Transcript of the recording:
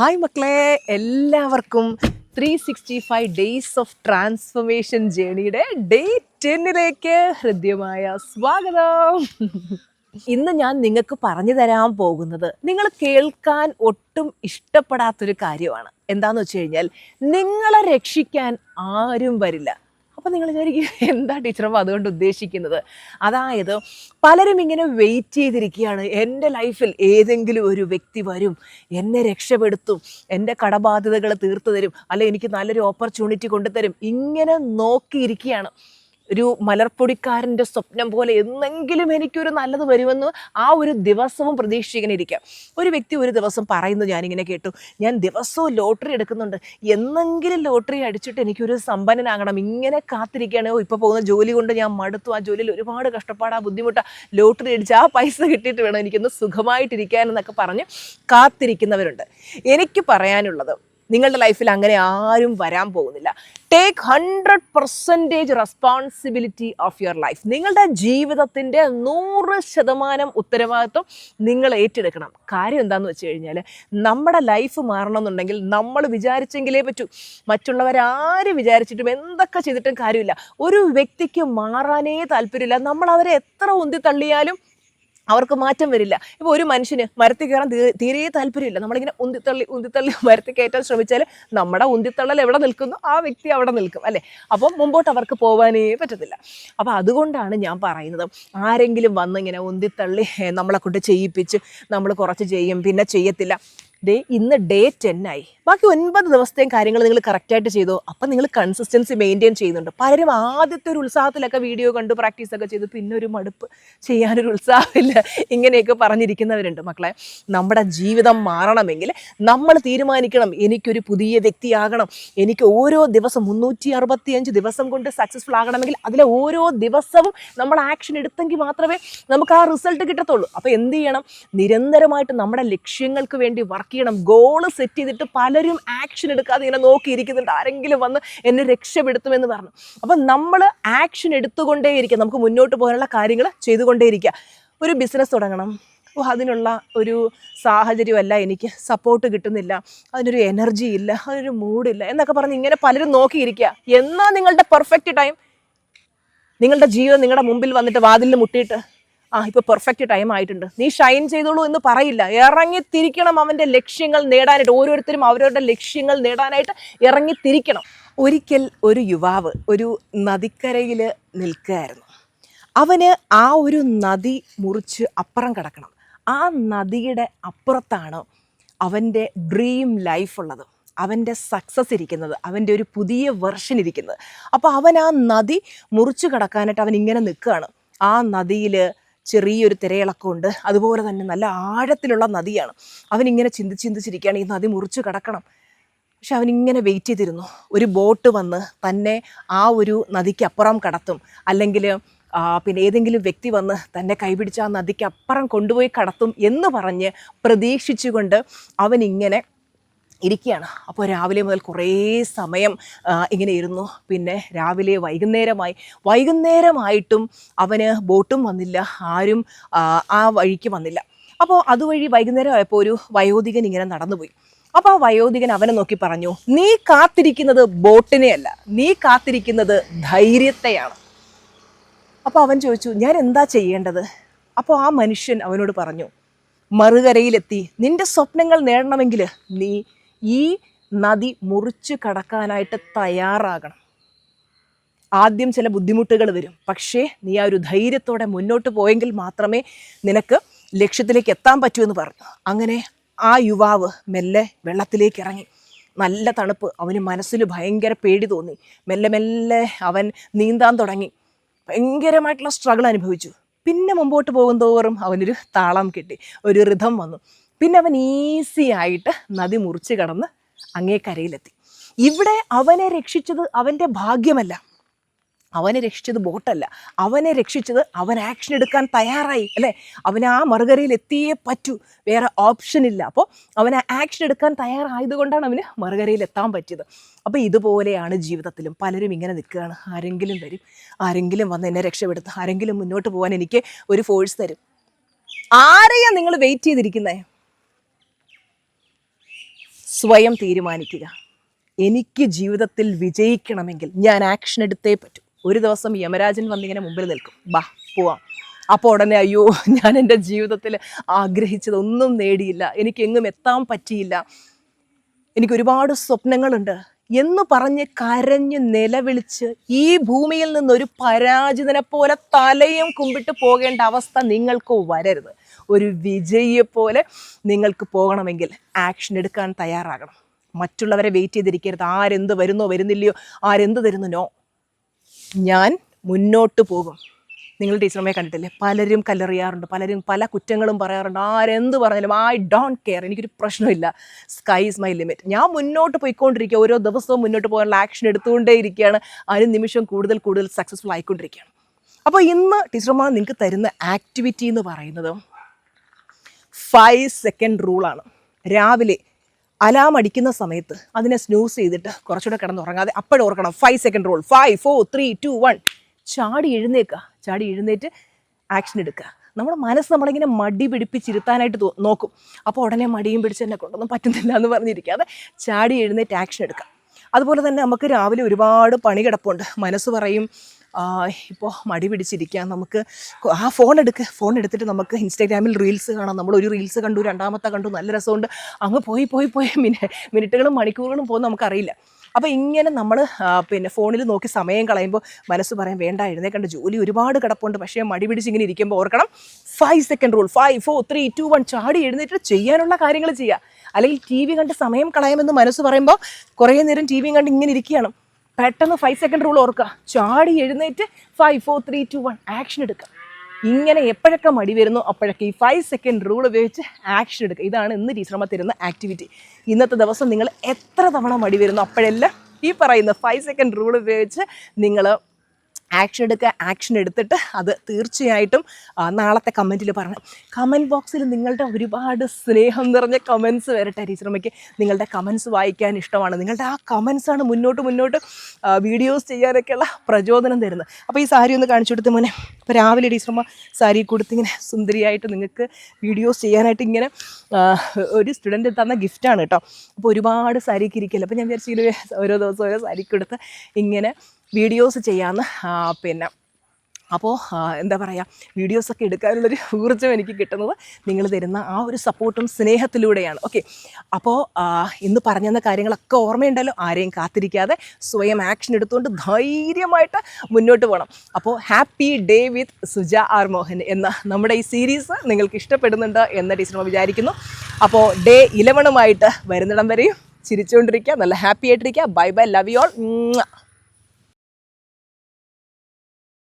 Hi മക്കളെ, എല്ലാവർക്കും 365 days of transformation ജേണിയുടെ day 10ലേക്ക് ഹൃദ്യമായ സ്വാഗതം. ഇന്ന് ഞാൻ നിങ്ങൾക്ക് പറഞ്ഞു തരാൻ പോകുന്നത് നിങ്ങൾ കേൾക്കാൻ ഒട്ടും ഇഷ്ടപ്പെടാത്തൊരു കാര്യമാണ്. എന്താന്ന് വെച്ച് കഴിഞ്ഞാൽ, നിങ്ങളെ രക്ഷിക്കാൻ ആരും വരില്ല. അപ്പം നിങ്ങൾ വിചാരിക്കും എന്താ ടീച്ചറമ്മ അതുകൊണ്ട് ഉദ്ദേശിക്കുന്നത്? അതായത് പലരും ഇങ്ങനെ വെയിറ്റ് ചെയ്തിരിക്കുകയാണ്, എൻ്റെ ലൈഫിൽ ഏതെങ്കിലും ഒരു വ്യക്തി വരും, എന്നെ രക്ഷപ്പെടുത്തും, എൻ്റെ കടബാധ്യതകൾ തീർത്തു തരും, അല്ലെ എനിക്ക് നല്ലൊരു ഓപ്പർച്യൂണിറ്റി കൊണ്ടുതരും. ഇങ്ങനെ നോക്കിയിരിക്കുകയാണ്. ഒരു മലർപ്പൊടിക്കാരൻ്റെ സ്വപ്നം പോലെ എന്നെങ്കിലും എനിക്കൊരു നല്ലത് വരുമെന്ന് ആ ഒരു ദിവസവും പ്രതീക്ഷിച്ചിങ്ങനെ ഇരിക്കാം. ഒരു വ്യക്തി ഒരു ദിവസം പറയുന്നത് ഞാനിങ്ങനെ കേട്ടു, ഞാൻ ദിവസവും ലോട്ടറി എടുക്കുന്നുണ്ട്, എന്നെങ്കിലും ലോട്ടറി അടിച്ചിട്ട് എനിക്കൊരു സമ്പന്നനാകണം, ഇങ്ങനെ കാത്തിരിക്കുകയാണ്. ഇപ്പോൾ പോകുന്ന ജോലി കൊണ്ട് ഞാൻ മടുത്തു, ആ ജോലിയിൽ ഒരുപാട് കഷ്ടപ്പാടാ, ബുദ്ധിമുട്ടാ, ലോട്ടറി അടിച്ച് ആ പൈസ കിട്ടിയിട്ട് വേണം എനിക്കൊന്ന് സുഖമായിട്ടിരിക്കാനെന്നൊക്കെ പറഞ്ഞ് കാത്തിരിക്കുന്നവരുണ്ട്. എനിക്ക് പറയാനുള്ളത്, നിങ്ങളുടെ ലൈഫിൽ അങ്ങനെ ആരും വരാൻ പോകുന്നില്ല. Take 100% responsibility of your life. നിങ്ങളുടെ ജീവിതത്തിൻ്റെ 100% ഉത്തരവാദിത്വം നിങ്ങൾ ഏറ്റെടുക്കണം. കാര്യം എന്താണെന്ന് വെച്ച് കഴിഞ്ഞാൽ, നമ്മുടെ ലൈഫ് മാറണമെന്നുണ്ടെങ്കിൽ നമ്മൾ വിചാരിച്ചെങ്കിലേ പറ്റൂ. മറ്റുള്ളവരാരും വിചാരിച്ചിട്ടും എന്തൊക്കെ ചെയ്തിട്ടും കാര്യമില്ല. ഒരു വ്യക്തിക്ക് മാറാനേ താല്പര്യമില്ല. നമ്മൾ അവരെ എത്ര ഉന്തി തള്ളിയാലും അവർക്ക് മാറ്റം വരില്ല. ഇപ്പോൾ ഒരു മനുഷ്യന് മരത്തിൽ കയറാൻ തീരെ താല്പര്യമില്ല. നമ്മളിങ്ങനെ ഉന്തിത്തള്ളി മരത്തിൽ കയറ്റാൻ ശ്രമിച്ചാൽ നമ്മുടെ ഉന്തിത്തള്ളൽ എവിടെ നിൽക്കുന്നു ആ വ്യക്തി അവിടെ നിൽക്കും, അല്ലേ? അപ്പം മുമ്പോട്ട് അവർക്ക് പോകാനേ പറ്റത്തില്ല. അപ്പോൾ അതുകൊണ്ടാണ് ഞാൻ പറയുന്നത്, ആരെങ്കിലും വന്ന് ഇങ്ങനെ ഉന്തിത്തള്ളി നമ്മളെ കൊണ്ട് ചെയ്യിപ്പിച്ച് നമ്മൾ കുറച്ച് ചെയ്യും, പിന്നെ ചെയ്യത്തില്ല. ഇന്ന് ഡേ 10 ആയി. ബാക്കി 9 ദിവസത്തെയും കാര്യങ്ങൾ നിങ്ങൾ കറക്റ്റായിട്ട് ചെയ്തോ. അപ്പം നിങ്ങൾ കൺസിസ്റ്റൻസി മെയിൻറ്റെയിൻ ചെയ്യുന്നുണ്ട്. പലരും ആദ്യത്തെ ഒരു ഉത്സാഹത്തിലൊക്കെ വീഡിയോ കണ്ട് പ്രാക്ടീസൊക്കെ ചെയ്തു, പിന്നെ ഒരു മടുപ്പ്, ചെയ്യാനൊരു ഉത്സാഹമില്ല, ഇങ്ങനെയൊക്കെ പറഞ്ഞിരിക്കുന്നവരുണ്ട്. മക്കളെ, നമ്മുടെ ജീവിതം മാറണമെങ്കിൽ നമ്മൾ തീരുമാനിക്കണം, എനിക്കൊരു പുതിയ വ്യക്തിയാകണം. എനിക്ക് ഓരോ ദിവസം 365 ദിവസം കൊണ്ട് സക്സസ്ഫുൾ ആകണമെങ്കിൽ അതിലെ ഓരോ ദിവസവും നമ്മൾ ആക്ഷൻ എടുത്തെങ്കിൽ മാത്രമേ നമുക്ക് ആ റിസൾട്ട് കിട്ടത്തുള്ളൂ. അപ്പോൾ എന്ത് ചെയ്യണം? നിരന്തരമായിട്ട് നമ്മുടെ ലക്ഷ്യങ്ങൾക്ക് വേണ്ടി വർക്ക് ചെയ്യണം. ഗോള് സെറ്റ് ചെയ്തിട്ട് പലരും ആക്ഷൻ എടുക്കാതെ ഇങ്ങനെ നോക്കിയിരിക്കുന്നുണ്ട്, ആരെങ്കിലും വന്ന് എന്നെ രക്ഷപ്പെടുത്തുമെന്ന് പറഞ്ഞു. അപ്പം നമ്മൾ ആക്ഷൻ എടുത്തുകൊണ്ടേയിരിക്കുക, നമുക്ക് മുന്നോട്ട് പോകാനുള്ള കാര്യങ്ങൾ ചെയ്തുകൊണ്ടേയിരിക്കുക. ഒരു ബിസിനസ് തുടങ്ങണം, അതിനുള്ള ഒരു സാഹചര്യമല്ല, എനിക്ക് സപ്പോർട്ട് കിട്ടുന്നില്ല, അതിനൊരു എനർജി ഇല്ല, അതിനൊരു മൂഡില്ല എന്നൊക്കെ പറഞ്ഞ് ഇങ്ങനെ പലരും നോക്കിയിരിക്കുക. എന്നാ നിങ്ങളുടെ പെർഫെക്റ്റ് ടൈം, നിങ്ങളുടെ ജീവിതം നിങ്ങളുടെ മുമ്പിൽ വന്നിട്ട് വാതിലിൽ മുട്ടിയിട്ട്, ഇപ്പോൾ പെർഫെക്റ്റ് ടൈം ആയിട്ടുണ്ട്, നീ ഷൈൻ ചെയ്തോളൂ എന്ന് പറയില്ല. ഇറങ്ങിത്തിരിക്കണം അവൻ്റെ ലക്ഷ്യങ്ങൾ നേടാനായിട്ട്. ഓരോരുത്തരും അവരവരുടെ ലക്ഷ്യങ്ങൾ നേടാനായിട്ട് ഇറങ്ങിത്തിരിക്കണം. ഒരിക്കൽ ഒരു യുവാവ് ഒരു നദിക്കരയിൽ നിൽക്കുകയായിരുന്നു. അവന് ആ ഒരു നദി മുറിച്ച് അപ്പുറം കടക്കണം. ആ നദിയുടെ അപ്പുറത്താണ് അവൻ്റെ ഡ്രീം ലൈഫ് ഉള്ളത്, അവൻ്റെ സക്സസ് ഇരിക്കുന്നത്, അവൻ്റെ ഒരു പുതിയ വെർഷൻ ഇരിക്കുന്നത്. അപ്പോൾ അവൻ ആ നദി മുറിച്ച് കടക്കാനായിട്ട് അവൻ ഇങ്ങനെ നിൽക്കുകയാണ്. ആ നദിയിൽ ചെറിയൊരു തിരയിളക്കമുണ്ട്, അതുപോലെ തന്നെ നല്ല ആഴത്തിലുള്ള നദിയാണ്. അവനിങ്ങനെ ചിന്തിച്ചിരിക്കുകയാണ്, ഈ നദി മുറിച്ച് കടക്കണം. പക്ഷെ അവനിങ്ങനെ വെയിറ്റ് ചെയ്തിരുന്നു, ഒരു ബോട്ട് വന്ന് തന്നെ ആ ഒരു നദിക്ക് അപ്പുറം കടത്തും, അല്ലെങ്കിൽ പിന്നെ ഏതെങ്കിലും വ്യക്തി വന്ന് തന്നെ കൈപിടിച്ച് ആ നദിക്ക് അപ്പുറം കൊണ്ടുപോയി കടത്തും എന്ന് പറഞ്ഞ് പ്രതീക്ഷിച്ചുകൊണ്ട് അവനിങ്ങനെ ഇരിക്കുകയാണ്. അപ്പോൾ രാവിലെ മുതൽ കുറേ സമയം ഇങ്ങനെ ഇരുന്നു. പിന്നെ രാവിലെ വൈകുന്നേരമായിട്ടും അവന് ബോട്ടും വന്നില്ല, ആരും ആ വഴിക്ക് വന്നില്ല. അപ്പോൾ അതുവഴി വൈകുന്നേരം ആയപ്പോൾ ഒരു വയോധികൻ ഇങ്ങനെ നടന്നുപോയി. അപ്പോൾ ആ വയോധികൻ അവനെ നോക്കി പറഞ്ഞു, നീ കാത്തിരിക്കുന്നത് ബോട്ടിനെയല്ല, നീ കാത്തിരിക്കുന്നത് ധൈര്യത്തെയാണ്. അപ്പോൾ അവൻ ചോദിച്ചു, ഞാൻ എന്താ ചെയ്യേണ്ടത്? അപ്പോൾ ആ മനുഷ്യൻ അവനോട് പറഞ്ഞു, മറുകരയിലെത്തി നിന്റെ സ്വപ്നങ്ങൾ നേടണമെങ്കിൽ നീ ഈ നദി മുറിച്ച് കടക്കാനായിട്ട് തയ്യാറാകണം. ആദ്യം ചില ബുദ്ധിമുട്ടുകൾ വരും, പക്ഷേ നീ ആ ഒരു ധൈര്യത്തോടെ മുന്നോട്ട് പോയെങ്കിൽ മാത്രമേ നിനക്ക് ലക്ഷ്യത്തിലേക്ക് എത്താൻ പറ്റൂ എന്ന് പറഞ്ഞു. അങ്ങനെ ആ യുവാവ് മെല്ലെ വെള്ളത്തിലേക്ക് ഇറങ്ങി. നല്ല തണുപ്പ്, അവന് മനസ്സിൽ ഭയങ്കര പേടി തോന്നി. മെല്ലെ അവൻ നീന്താൻ തുടങ്ങി. ഭയങ്കരമായിട്ടുള്ള സ്ട്രഗിൾ അനുഭവിച്ചു. പിന്നെ മുമ്പോട്ട് പോകുന്തോറും അവനൊരു താളം കിട്ടി, ഒരു റിഥം വന്നു. പിന്നെ അവൻ ഈസി ആയിട്ട് നദി മുറിച്ച് കടന്ന് അങ്ങേ കരയിലെത്തി. ഇവിടെ അവനെ രക്ഷിച്ചത് അവൻ്റെ ഭാഗ്യമല്ല, അവനെ രക്ഷിച്ചത് ബോട്ടല്ല, അവനെ രക്ഷിച്ചത് അവൻ ആക്ഷൻ എടുക്കാൻ തയ്യാറായി, അല്ലേ? അവൻ ആ മറുകരയിൽ എത്തിയേ പറ്റൂ, വേറെ ഓപ്ഷൻ ഇല്ല. അപ്പോൾ അവൻ ആക്ഷൻ എടുക്കാൻ തയ്യാറായതുകൊണ്ടാണ് അവന് മറുകരയിൽ എത്താൻ പറ്റിയത്. അപ്പോൾ ഇതുപോലെയാണ് ജീവിതത്തിലും പലരും ഇങ്ങനെ നിൽക്കുകയാണ്, ആരെങ്കിലും വരും, ആരെങ്കിലും വന്ന് എന്നെ രക്ഷപ്പെടുത്തും, ആരെങ്കിലും മുന്നോട്ട് പോകാൻ എനിക്ക് ഒരു ഫോഴ്സ് തരും. ആരെയാ നിങ്ങൾ വെയിറ്റ് ചെയ്തിരിക്കുന്നത്? സ്വയം തീരുമാനിക്കുക, എനിക്ക് ജീവിതത്തിൽ വിജയിക്കണമെങ്കിൽ ഞാൻ ആക്ഷൻ എടുത്തേ പറ്റൂ. ഒരു ദിവസം യമരാജൻ വന്നിങ്ങനെ മുമ്പിൽ നിൽക്കും, ബാ പോവാം. അപ്പോൾ ഉടനെ അയ്യോ, ഞാൻ എൻ്റെ ജീവിതത്തിൽ ആഗ്രഹിച്ചതൊന്നും നേടിയില്ല, എനിക്കെങ്ങും എത്താൻ പറ്റിയില്ല, എനിക്ക് ഒരുപാട് സ്വപ്നങ്ങളുണ്ട് എന്ന് പറഞ്ഞ് കരഞ്ഞ് നിലവിളിച്ച് ഈ ഭൂമിയിൽ നിന്നൊരു പരാജിതനെ പോലെ തലയും കുമ്പിട്ട് പോകേണ്ട അവസ്ഥ നിങ്ങൾക്ക് വരരുത്. ഒരു വിജയിയെപ്പോലെ നിങ്ങൾക്ക് പോകണമെങ്കിൽ ആക്ഷൻ എടുക്കാൻ തയ്യാറാകണം. മറ്റുള്ളവരെ വെയിറ്റ് ചെയ്തിരിക്കരുത്. ആരെന്ത് വരുന്നോ വരുന്നില്ലയോ, ആരെന്ത് തരുന്നു, നോ, ഞാൻ മുന്നോട്ട് പോകും. നിങ്ങൾ ടീച്ചറമ്മയെ കണ്ടിട്ടില്ലേ, പലരും കല്ലെറിയാറുണ്ട്, പലരും പല കുറ്റങ്ങളും പറയാറുണ്ട്. ആരെന്ത് പറഞ്ഞാലും ഐ ഡോണ്ട് കെയർ, എനിക്കൊരു പ്രശ്നമില്ല, സ്കൈ ഈസ് മൈ ലിമിറ്റ്. ഞാൻ മുന്നോട്ട് പോയിക്കൊണ്ടിരിക്കുക, ഓരോ ദിവസവും മുന്നോട്ട് പോകാനുള്ള ആക്ഷൻ എടുത്തുകൊണ്ടേ ഇരിക്കുകയാണ്, നിമിഷം കൂടുതൽ കൂടുതൽ സക്സസ്ഫുൾ ആയിക്കൊണ്ടിരിക്കുകയാണ്. അപ്പോൾ ഇന്ന് ടീച്ചർമാർ നിങ്ങൾക്ക് തരുന്ന ആക്ടിവിറ്റി എന്ന് പറയുന്നത് 5 സെക്കൻഡ് റൂളാണ്. രാവിലെ അലാം അടിക്കുന്ന സമയത്ത് അതിനെ സ്നൂസ് ചെയ്തിട്ട് കുറച്ചുകൂടെ കിടന്നുറങ്ങാതെ അപ്പോഴും ഓർക്കണം 5 സെക്കൻഡ് റൂൾ. 5 4 3 2 1 ചാടി എഴുന്നേക്കുക. ചാടി എഴുന്നേറ്റ് ആക്ഷൻ എടുക്കുക. നമ്മുടെ മനസ്സ് നമ്മളിങ്ങനെ മടി പിടിപ്പിച്ചിരുത്താനായിട്ട് നോക്കും. അപ്പോൾ ഉടനെ മടിയും പിടിച്ച് എന്നെ കൊണ്ടൊന്നും പറ്റുന്നില്ല എന്ന് പറഞ്ഞിരിക്കാതെ ചാടി എഴുന്നേറ്റ് ആക്ഷൻ എടുക്കുക. അതുപോലെ തന്നെ നമുക്ക് രാവിലെ ഒരുപാട് പണി കിടപ്പുണ്ട്. മനസ്സ് പറയും ഇപ്പോൾ മടി പിടിച്ചിരിക്കാം, നമുക്ക് ഫോൺ എടുത്തിട്ട് നമുക്ക് ഇൻസ്റ്റാഗ്രാമിൽ റീൽസ് കാണാം. നമ്മളൊരു റീൽസ് കണ്ടു, രണ്ടാമത്തെ കണ്ടു, നല്ല രസമുണ്ട്, അങ്ങ് പോയി മിനിറ്റുകളും മണിക്കൂറുകളും പോകുന്ന നമുക്കറിയില്ല. അപ്പോൾ ഇങ്ങനെ നമ്മൾ ഫോണിൽ നോക്കി സമയം കളയുമ്പോൾ മനസ്സ് പറയും വേണ്ട, എഴുന്നേക്കണ്ട, ജോലി ഒരുപാട് കിടപ്പുണ്ട്. പക്ഷേ മടി പിടിച്ച് ഇങ്ങനെ ഇരിക്കുമ്പോൾ ഓർക്കണം 5 സെക്കൻഡ് റൂൾ. 5 4 3 2 1 ചാടി എഴുന്നേറ്റ് ചെയ്യാനുള്ള കാര്യങ്ങൾ ചെയ്യുക. അല്ലെങ്കിൽ ടി വി കണ്ട് സമയം കളയാമെന്ന് മനസ്സ് പറയുമ്പോൾ കുറേ നേരം ടി വിയും കണ്ട് ഇങ്ങനെ ഇരിക്കുകയാണ്. പെട്ടെന്ന് 5 സെക്കൻഡ് റൂൾ ഓർക്കുക, ചാടി എഴുന്നേറ്റ് 5 4 3 2 1 ആക്ഷൻ എടുക്കുക. ഇങ്ങനെ എപ്പോഴൊക്കെ മടി വരുന്നു അപ്പോഴൊക്കെ ഈ 5 സെക്കൻഡ് റൂൾ ഉപയോഗിച്ച് ആക്ഷൻ എടുക്കുക. ഇതാണ് ഇന്ന് ടീച്ചർമ്മ തരുന്ന ആക്ടിവിറ്റി. ഇന്നത്തെ ദിവസം നിങ്ങൾ എത്ര തവണ മടി വരുന്നു അപ്പോഴെല്ലാം ഈ പറയുന്ന 5 സെക്കൻഡ് റൂൾ ഉപയോഗിച്ച് നിങ്ങൾ ആക്ഷൻ എടുക്കുക. ആക്ഷൻ എടുത്തിട്ട് അത് തീർച്ചയായിട്ടും നാളത്തെ കമൻറ്റിൽ പറയണം. കമൻറ്റ് ബോക്സിൽ നിങ്ങളുടെ ഒരുപാട് സ്നേഹം നിറഞ്ഞ കമൻസ് വരട്ടെ. ടീച്ചറമ്മയ്ക്ക് നിങ്ങളുടെ കമൻസ് വായിക്കാൻ ഇഷ്ടമാണ്. നിങ്ങളുടെ ആ കമൻസാണ് മുന്നോട്ട് വീഡിയോസ് ചെയ്യാനൊക്കെയുള്ള പ്രചോദനം തരുന്നത്. അപ്പോൾ ഈ സാരി ഒന്ന് കാണിച്ചു കൊടുത്ത് മോനെ. ഇപ്പോൾ രാവിലെ ടീച്ചറമ്മ സാരി കൊടുത്തിങ്ങനെ സുന്ദരിയായിട്ട് നിങ്ങൾക്ക് വീഡിയോസ് ചെയ്യാനായിട്ട് ഇങ്ങനെ ഒരു സ്റ്റുഡൻറ്റ് തന്ന ഗിഫ്റ്റാണ് കേട്ടോ. അപ്പോൾ ഒരുപാട് സാരിക്ക് ഇരിക്കില്ല. അപ്പോൾ ഞാൻ വിചാരിച്ചെങ്കിൽ ഓരോ ദിവസം ഓരോ സാരിക്ക് കൊടുത്ത് ഇങ്ങനെ വീഡിയോസ് ചെയ്യാമെന്ന്. അപ്പോൾ എന്താ പറയുക, വീഡിയോസൊക്കെ എടുക്കാനുള്ളൊരു ഊർജ്ജം എനിക്ക് കിട്ടുന്നത് നിങ്ങൾ തരുന്ന ആ ഒരു സപ്പോർട്ടും സ്നേഹത്തിലൂടെയാണ്. ഓക്കെ, അപ്പോൾ ഇന്ന് പറഞ്ഞെന്ന കാര്യങ്ങളൊക്കെ ഓർമ്മയുണ്ടല്ലോ. ആരെയും കാത്തിരിക്കാതെ സ്വയം ആക്ഷൻ എടുത്തുകൊണ്ട് ധൈര്യമായിട്ട് മുന്നോട്ട് പോകണം. അപ്പോൾ happy day with Suja R Mohan എന്ന നമ്മുടെ ഈ സീരീസ് നിങ്ങൾക്ക് ഇഷ്ടപ്പെടുന്നുണ്ട് എന്ന് ടീച്ചർ വിചാരിക്കുന്നു. അപ്പോൾ ഡേ 11 വരുന്നിടം വരെയും ചിരിച്ചുകൊണ്ടിരിക്കുക, നല്ല ഹാപ്പി ആയിട്ടിരിക്കുക. Bye bye, love you all.